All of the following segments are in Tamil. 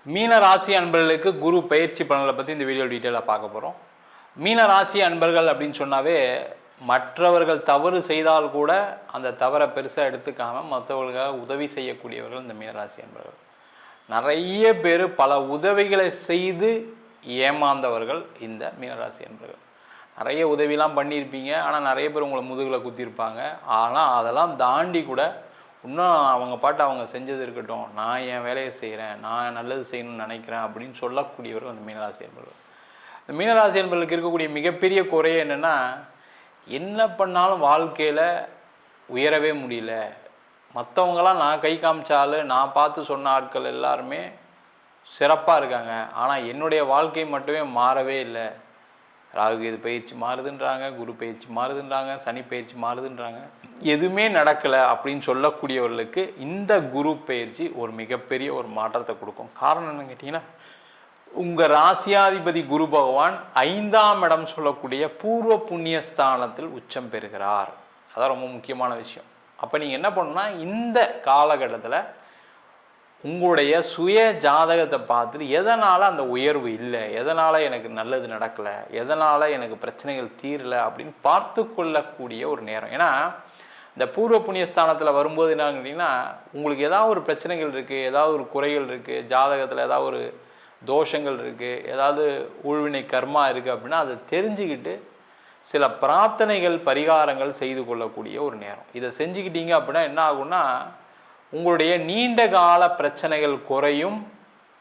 மீன ராசி அன்பர்களுக்கு குரு பயிற்சி பலன்களை பற்றி இந்த வீடியோ டீட்டெயிலாக பார்க்க போகிறோம். மீன ராசி அன்பர்கள் அப்படின்னு சொன்னாவே மற்றவர்கள் தவறு செய்தால் கூட அந்த தவறை பெருசாக எடுத்துக்காமல் மற்றவர்களுக்காக உதவி செய்யக்கூடியவர்கள் இந்த மீனராசி அன்பர்கள். நிறைய பேர் பல உதவிகளை செய்து ஏமாந்தவர்கள் இந்த மீனராசி அன்பர்கள். நிறைய உதவிலாம் பண்ணியிருப்பீங்க, ஆனால் நிறைய பேர் உங்களை முதுகில் குத்திருப்பாங்க. ஆனால் அதெல்லாம் தாண்டி கூட இன்னும் அவங்க பாட்டு அவங்க செஞ்சது இருக்கட்டும், நான் என் வேலையை செய்கிறேன், நான் நல்லது செய்யணும்னு நினைக்கிறேன் அப்படின்னு சொல்லக்கூடியவர்கள் அந்த மீனராசி என்பர்கள். இந்த மீனராசி என்பர்களுக்கு இருக்கக்கூடிய மிகப்பெரிய குறை என்னென்னா, என்ன பண்ணாலும் வாழ்க்கையில் உயரவே முடியல. மற்றவங்களாம் நான் கை காமிச்சாலும் நான் பார்த்து சொன்ன ஆட்கள் எல்லாருமே சிறப்பாக இருக்காங்க, ஆனால் என்னுடைய வாழ்க்கை மட்டுமே மாறவே இல்லை. ராகு இது பயிற்சி மாறுதுன்றாங்க, குரு பயிற்சி மாறுதுன்றாங்க, சனி பயிற்சி மாறுதுன்றாங்க, எதுவுமே நடக்கலை அப்படின்னு சொல்லக்கூடியவர்களுக்கு இந்த குரு பயிற்சி ஒரு மிகப்பெரிய ஒரு மாற்றத்தை கொடுக்கும். காரணம் என்னன்னு கேட்டிங்கன்னா, உங்கள் ராசியாதிபதி குரு பகவான் 5ஆம் இடம் சொல்லக்கூடிய பூர்வ புண்ணிய ஸ்தானத்தில் உச்சம் பெறுகிறார். அதான் ரொம்ப முக்கியமான விஷயம். அப்போ நீங்கள் என்ன பண்ணணும்னா, இந்த காலகட்டத்தில் உங்களுடைய சுய ஜாதகத்தை பார்த்துட்டு எதனால் அந்த உயர்வு இல்லை, எதனால் எனக்கு நல்லது நடக்கலை, எதனால் எனக்கு பிரச்சனைகள் தீரலை அப்படின்னு பார்த்து கொள்ளக்கூடிய ஒரு நேரம். ஏன்னா இந்த பூர்வ புண்ணியஸ்தானத்தில் வரும்போது என்னன்னு கேட்டிங்கன்னா, உங்களுக்கு ஏதாவது ஒரு பிரச்சனைகள் இருக்குது, ஏதாவது ஒரு குறைகள் இருக்குது, ஜாதகத்தில் ஏதாவது ஒரு தோஷங்கள் இருக்குது, ஏதாவது ஊழ்வினை கர்மா இருக்குது அப்படின்னா அதை தெரிஞ்சுக்கிட்டு சில பிரார்த்தனைகள் பரிகாரங்கள் செய்து கொள்ளக்கூடிய ஒரு நேரம். இதை செஞ்சுக்கிட்டீங்க அப்படின்னா என்ன ஆகும்னா, உங்களுடைய நீண்ட கால பிரச்சனைகள் குறையும்,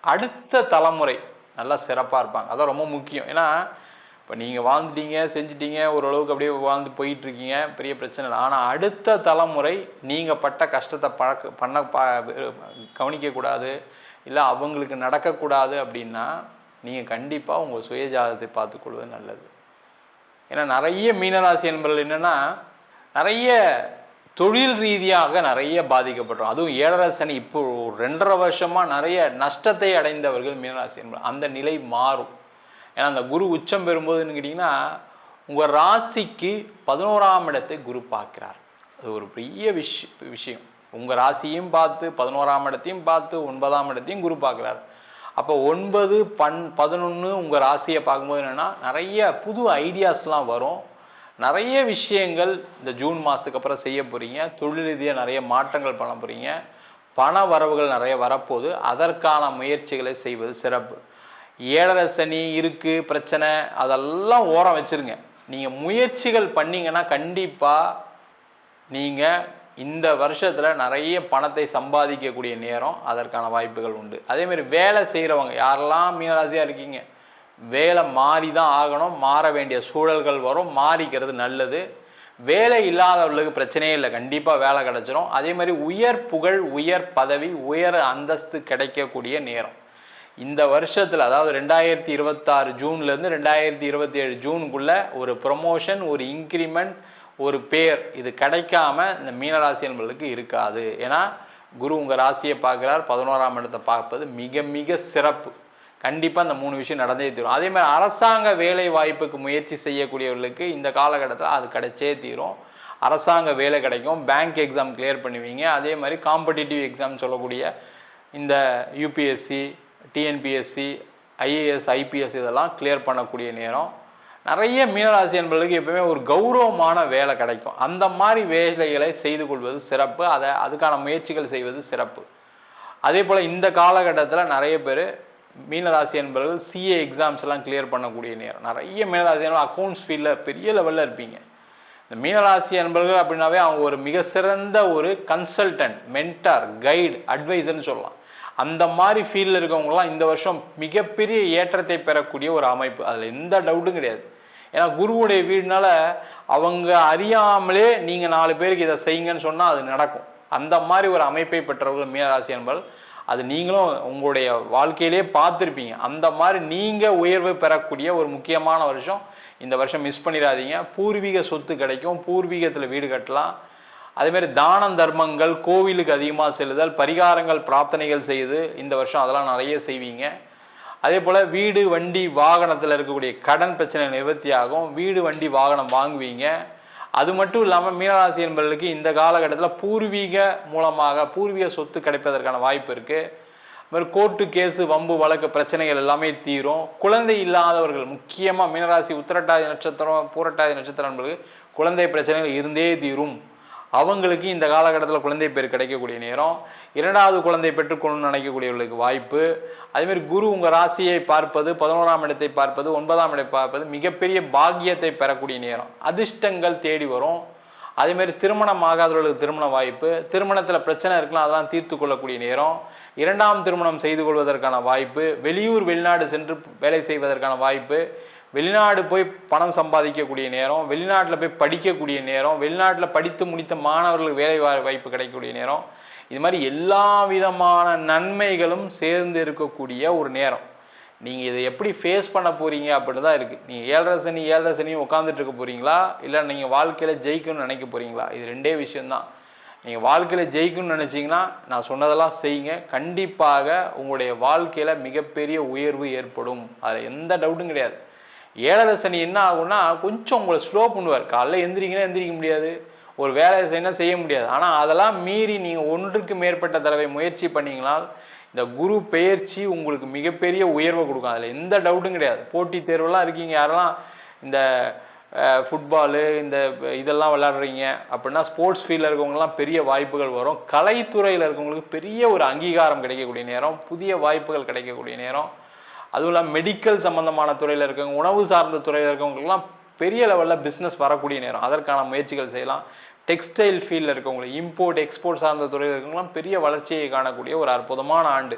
அடுத்த தலைமுறை நல்லா சிறப்பாக இருப்பாங்க. அதான் ரொம்ப முக்கியம். ஏன்னா இப்போ நீங்கள் வாழ்ந்துட்டீங்க, செஞ்சிட்டீங்க, ஓரளவுக்கு அப்படியே வாழ்ந்து போயிட்டுருக்கீங்க, பெரிய பிரச்சனை இல்லை. ஆனால் அடுத்த தலைமுறை நீங்கள் பட்ட கஷ்டத்தை கவனிக்கக்கூடாது, இல்லை அவங்களுக்கு நடக்கக்கூடாது அப்படின்னா நீங்கள் கண்டிப்பாக உங்கள் சுயஜாதத்தை பார்த்துக்கொள்வது நல்லது. ஏன்னா நிறைய மீனராசி என்பர்கள் என்னென்னா, நிறைய தொழில் ரீதியாக நிறைய பாதிக்கப்பட்டோம். அதுவும் 7.5 சனி இப்போ 2.5 வருஷமாக நிறைய நஷ்டத்தை அடைந்தவர்கள் மீனராசி என்பது. அந்த நிலை மாறும். ஏன்னா அந்த குரு உச்சம் பெறும்போதுன்னு கேட்டிங்கன்னா, உங்கள் ராசிக்கு 11ஆம் இடத்தை குரு பார்க்கிறார். அது ஒரு பெரிய விஷயம். உங்கள் ராசியும் பார்த்து 11ஆம் இடத்தையும் பார்த்து 9ஆம் இடத்தையும் குரு பார்க்குறார். அப்போ 9, 11 உங்கள் ராசியை பார்க்கும்போது என்னென்னா, நிறைய புது ஐடியாஸ்லாம் வரும். நிறைய விஷயங்கள் இந்த ஜூன் மாதத்துக்கு அப்புறம் செய்ய போகிறீங்க. தொழில் ரீதியாக நிறைய மாற்றங்கள் பண்ண போகிறீங்க. பண வரவுகள் நிறைய வரப்போகுது. அதற்கான முயற்சிகளை செய்வது சிறப்பு. 7.5 சனி இருக்குது, பிரச்சனை, அதெல்லாம் ஓரம் வச்சுருங்க. நீங்கள் முயற்சிகள் பண்ணிங்கன்னா கண்டிப்பாக நீங்கள் இந்த வருஷத்தில் நிறைய பணத்தை சம்பாதிக்கக்கூடிய நேரம், அதற்கான வாய்ப்புகள் உண்டு. அதேமாதிரி வேலை செய்கிறவங்க யாரெல்லாம் மீனராசியாக இருக்கீங்க, வேலை மாறி தான் ஆகணும், மாற வேண்டிய சூழல்கள் வரும், மாறிக்கிறது நல்லது. வேலை இல்லாதவர்களுக்கு பிரச்சனையே இல்லை, கண்டிப்பாக வேலை கிடச்சிரும். அதே மாதிரி உயர் புகழ், உயர் பதவி, உயர் அந்தஸ்து கிடைக்கக்கூடிய நேரம் இந்த வருஷத்தில். அதாவது 2026 ஜூன்லேருந்து 2027 ஜூனுக்குள்ளே ஒரு ப்ரொமோஷன், ஒரு இன்க்ரிமெண்ட், ஒரு பேர் இது கிடைக்காம இந்த மீனராசி என்பவர்களுக்கு இருக்காது. ஏன்னா குரு உங்கள் ராசியை பார்க்குறார், 11ஆம் இடத்தை பார்ப்பது மிக மிக சிறப்பு. கண்டிப்பாக இந்த 3 விஷயம் நடந்தே தீரும். அதே மாதிரி அரசாங்க வேலை வாய்ப்புக்கு முயற்சி செய்யக்கூடியவர்களுக்கு இந்த காலகட்டத்தில் அது கிடைச்சே தீரும். அரசாங்க வேலை கிடைக்கும், பேங்க் எக்ஸாம் கிளியர் பண்ணுவீங்க. அதே மாதிரி காம்படிட்டிவ் எக்ஸாம் சொல்லக்கூடிய இந்த யூபிஎஸ்சி, டிஎன்பிஎஸ்சி, ஐஏஎஸ், ஐபிஎஸ் இதெல்லாம் கிளியர் பண்ணக்கூடிய நேரம். நிறைய மீனராசி என்பவர்களுக்கு எப்பவுமே ஒரு கௌரவமான வேலை கிடைக்கும். அந்த மாதிரி வேலைகளை செய்து கொள்வது சிறப்பு. அதுக்கான முயற்சிகள் செய்வது சிறப்பு. அதே போல் இந்த காலகட்டத்தில் நிறைய பேர் மீனராசி என்பவர்கள் சிஏ எக்ஸாம்ஸ்லாம் கிளியர் பண்ணக்கூடிய நேரம். நிறைய மீனராசி என்பவர்கள் அக்கௌண்ட்ஸ் ஃபீல்டில் பெரிய லெவலில் இருப்பீங்க. இந்த மீனராசி என்பவர்கள் அப்படின்னாவே அவங்க ஒரு மிக சிறந்த ஒரு கன்சல்டன்ட், மென்டார், கைடு, அட்வைசர்னு சொல்லலாம். அந்த மாதிரி ஃபீல்டில் இருக்கவங்களாம் இந்த வருஷம் மிகப்பெரிய ஏற்றத்தை பெறக்கூடிய ஒரு அமைப்பு, அதில் எந்த டவுட்டும் கிடையாது. ஏன்னா குருவுடைய வீடுனால அவங்க அறியாமலே நீங்கள் 4 பேருக்கு இதை செய்யுங்கன்னு சொன்னால் அது நடக்கும். அந்த மாதிரி ஒரு அமைப்பை பெற்றவர்கள் மீனராசி என்பவர்கள். அது நீங்களும் உங்களுடைய வாழ்க்கையிலே பார்த்துருப்பீங்க. அந்த மாதிரி நீங்கள் உயர்வு பெறக்கூடிய ஒரு முக்கியமான வருஷம் இந்த வருஷம். மிஸ் பண்ணிடாதீங்க. பூர்வீக சொத்து கிடைக்கும், பூர்வீகத்தில் வீடு கட்டலாம். அதேமாதிரி தானம் தர்மங்கள், கோவிலுக்கு அதிகமாக செல்லுதல், பரிகாரங்கள், பிரார்த்தனைகள் செய்து இந்த வருஷம் அதெல்லாம் நிறைய செய்வீங்க. அதே போல் வீடு, வண்டி, வாகனத்தில் இருக்கக்கூடிய கடன் பிரச்சனை நிவர்த்தி ஆகும். வீடு, வண்டி, வாகனம் வாங்குவீங்க. அது மட்டும் இல்லாமல் மீனராசி என்பவர்களுக்கு இந்த காலகட்டத்தில் பூர்வீக மூலமாக பூர்வீக சொத்து கிடைப்பதற்கான வாய்ப்பு இருக்குது. மாதிரி கோர்ட்டு கேஸு வம்பு வழக்கு பிரச்சனைகள் எல்லாமே தீரும். குழந்தை இல்லாதவர்கள் முக்கியமாக மீனராசி உத்திரட்டாதி நட்சத்திரம் பூரட்டாதி நட்சத்திரம் என்பது குழந்தை பிரச்சனைகள் இருந்தே தீரும். அவங்களுக்கு இந்த காலகட்டத்தில் குழந்தை பேர் கிடைக்கக்கூடிய நேரம். 2வது குழந்தை பெற்றுக்கொள்ளணும்னு நினைக்கக்கூடியவர்களுக்கு வாய்ப்பு. அதேமாதிரி குரு உங்கள் ராசியை பார்ப்பது, 11ஆம் இடத்தை பார்ப்பது, 9ஆம் இடத்தை பார்ப்பது மிகப்பெரிய பாக்கியத்தை பெறக்கூடிய நேரம். அதிர்ஷ்டங்கள் தேடி வரும். அதேமாதிரி திருமணம் ஆகாதவர்களுக்கு திருமண வாய்ப்பு, திருமணத்தில் பிரச்சனை இருக்கலாம் அதெல்லாம் தீர்த்து கொள்ளக்கூடிய நேரம். 2ஆம் திருமணம் செய்து கொள்வதற்கான வாய்ப்பு, வெளியூர் வெளிநாடு சென்று வேலை செய்வதற்கான வாய்ப்பு, வெளிநாடு போய் பணம் சம்பாதிக்கக்கூடிய நேரம், வெளிநாட்டில் போய் படிக்கக்கூடிய நேரம், வெளிநாட்டில் படித்து முடித்த மாணவர்களுக்கு வேலை வாய்ப்பு கிடைக்கக்கூடிய நேரம். இது மாதிரி எல்லா விதமான நன்மைகளும் சேர்ந்து இருக்கக்கூடிய ஒரு நேரம். நீங்கள் இதை எப்படி ஃபேஸ் பண்ண போகிறீங்க அப்படின்னு தான் இருக்குது. நீங்கள் 7.5 சனியும் உட்காந்துட்டு இருக்க போகிறீங்களா, இல்லை நீங்கள் வாழ்க்கையில் ஜெயிக்கணும்னு நினைக்க போகிறீங்களா? இது 2 விஷயந்தான். நீங்கள் வாழ்க்கையில் ஜெயிக்கணும்னு நினச்சிங்கன்னா நான் சொன்னதெல்லாம் செய்யுங்க. கண்டிப்பாக உங்களுடைய வாழ்க்கையில் மிகப்பெரிய உயர்வு ஏற்படும். அதில் எந்த டவுட்டும் கிடையாது. 7.5 சனி என்ன ஆகும்னா கொஞ்சம் உங்களை ஸ்லோ பண்ணுவார். காலைல எந்திரிங்கன்னா எந்திரிக்க முடியாது, ஒரு வேலை செய்ய முடியாது. ஆனால் அதெல்லாம் மீறி நீங்கள் 1க்கு மேற்பட்ட தடவை முயற்சி பண்ணிங்கனால் இந்த குரு பெயர்ச்சி உங்களுக்கு மிகப்பெரிய உயர்வை கொடுக்கும். அதில் எந்த டவுட்டும் கிடையாது. போட்டித் தேர்வெல்லாம் இருக்கீங்க, யாரெல்லாம் இந்த ஃபுட்பாலு இந்த இதெல்லாம் விளையாடுறீங்க அப்படின்னா ஸ்போர்ட்ஸ் ஃபீல்டில் இருக்கவங்கலாம் பெரிய வாய்ப்புகள் வரும். கலைத்துறையில் இருக்கவங்களுக்கு பெரிய ஒரு அங்கீகாரம் கிடைக்கக்கூடிய நேரம், புதிய வாய்ப்புகள் கிடைக்கக்கூடிய நேரம். அதுவும் இல்லாமல் மெடிக்கல் சம்மந்தமான துறையில் இருக்கவங்க, உணவு சார்ந்த துறையில் இருக்கவங்களுக்குலாம் பெரிய லெவலில் பிஸ்னஸ் வரக்கூடிய நேரம். அதற்கான முயற்சிகள் செய்யலாம். டெக்ஸ்டைல் ஃபீல்டில் இருக்கவங்களுக்கு, இம்போர்ட் எக்ஸ்போர்ட் சார்ந்த துறையில் இருக்கவங்களாம் பெரிய வளர்ச்சியை காணக்கூடிய ஒரு அற்புதமான ஆண்டு.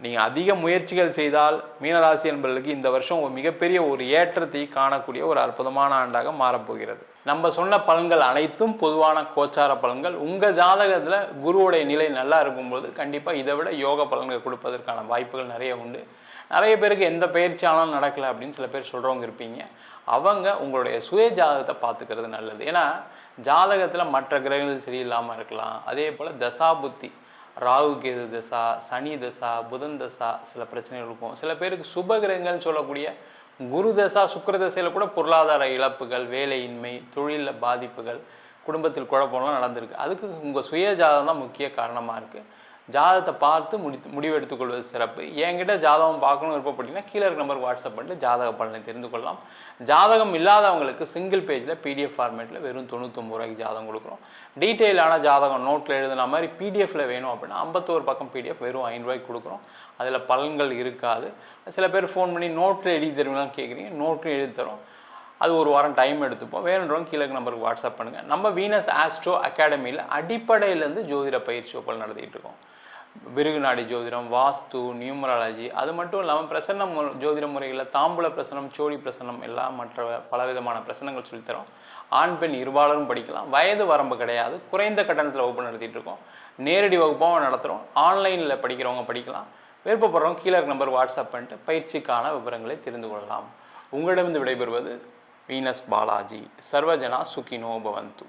நீங்கள் அதிக முயற்சிகள் செய்தால் மீனராசி என்பவர்களுக்கு இந்த வருஷம் ஒரு மிகப்பெரிய ஒரு ஏற்றத்தை காணக்கூடிய ஒரு அற்புதமான ஆண்டாக மாறப்போகிறது. நம்ம சொன்ன பலன்கள் அனைத்தும் பொதுவான கோச்சார பலன்கள். உங்கள் ஜாதகத்தில் குருவுடைய நிலை நல்லா இருக்கும்போது கண்டிப்பாக இதை விட யோக பலன்கள் கொடுப்பதற்கான வாய்ப்புகள் நிறைய உண்டு. நிறைய பேருக்கு எந்த பயிற்சி ஆனாலும் நடக்கலை அப்படின்னு சில பேர் சொல்கிறவங்க இருப்பீங்க. அவங்க உங்களுடைய சுய ஜாதகத்தை பார்த்துக்கிறது நல்லது. ஏன்னா ஜாதகத்தில் மற்ற கிரகங்கள் சரியில்லாமல் இருக்கலாம். அதே போல் தசா புத்தி, ராகு கேது தசா, சனி தசா, புதன் தசா சில பிரச்சனைகள் இருக்கும். சில பேருக்கு சுப கிரகங்கள் சொல்லக்கூடிய குரு தசா சுக்கிர தசையில் கூட பொருளாதார இழப்புகள், வேலையின்மை, தொழிலில் பாதிப்புகள், குடும்பத்தில் குழப்பம்லாம் நடந்திருக்கு. அதுக்கு உங்கள் சுய ஜாதகம் தான் முக்கிய காரணமாக இருக்குது. ஜாதகத்தை பார்த்து முடிவு எடுத்துக்கொள்வது சிறப்பு. என்கிட்ட ஜாதகம் பார்க்கணும் விருப்பப்பட்டீங்கன்னா கீழே இருக்க நம்பருக்கு வாட்ஸ்அப் பண்ணிட்டு ஜாதக பலனை தெரிந்து கொள்ளலாம். ஜாதகம் இல்லாதவங்களுக்கு சிங்கிள் பேஜில் PDF ஃபார்மேட்டில் வெறும் 99 ரூபாய்க்கு ஜாதகம் கொடுக்குறோம். டீட்டெயிலான ஜாதகம் நோட்டில் எழுதுன மாதிரி PDFில் வேணும் அப்படின்னா 51 பக்கம் PDF வெறும் 5 ரூபாய்க்கு கொடுக்குறோம். அதில் பலன்கள் இருக்காது. சில பேர் ஃபோன் பண்ணி நோட்டில் எழுதி தருவீங்களான்னு கேட்குறீங்க. நோட்டில் எழுதி தரோம். அது ஒரு வாரம் டைம் எடுத்துப்போம். வேணுன்றவங்க கீழே நம்பருக்கு வாட்ஸ்அப் பண்ணுங்கள். நம்ம வீனஸ் ஆஸ்ட்ரோ அகாடமியில் அடிப்படையிலேருந்து ஜோதிட பயிற்சி வகுப்புகள் நடத்திட்டு இருக்கோம். விருகுநாடி ஜோதிடம், வாஸ்து, நியூமராலஜி, அது மட்டும் இல்லாமல் பிரசன்ன ஜோதிட முறைகளில் தாம்பூல பிரசனம், சோழி பிரசனம் எல்லாம் மற்ற பலவிதமான பிரசனங்கள் சொல்லித்தரோம். ஆண் பெண் இருபாலரும் படிக்கலாம். வயது வரம்பு கிடையாது. குறைந்த கட்டணத்தில் வகுப்பு நடத்திட்டு இருக்கோம். நேரடி வகுப்பாகவும் நடத்துகிறோம். ஆன்லைனில் படிக்கிறவங்க படிக்கலாம். விருப்பப்படுறவங்க கீழே இருக்க நம்பருக்கு வாட்ஸ்அப் பண்ணிட்டு பயிற்சிக்கான விவரங்களை தெரிந்து கொள்ளலாம். உங்களிடமிருந்து விடைபெறுவது வீனஸ் பாலாஜி. சர்வஜனா சுகினோ பவந்து.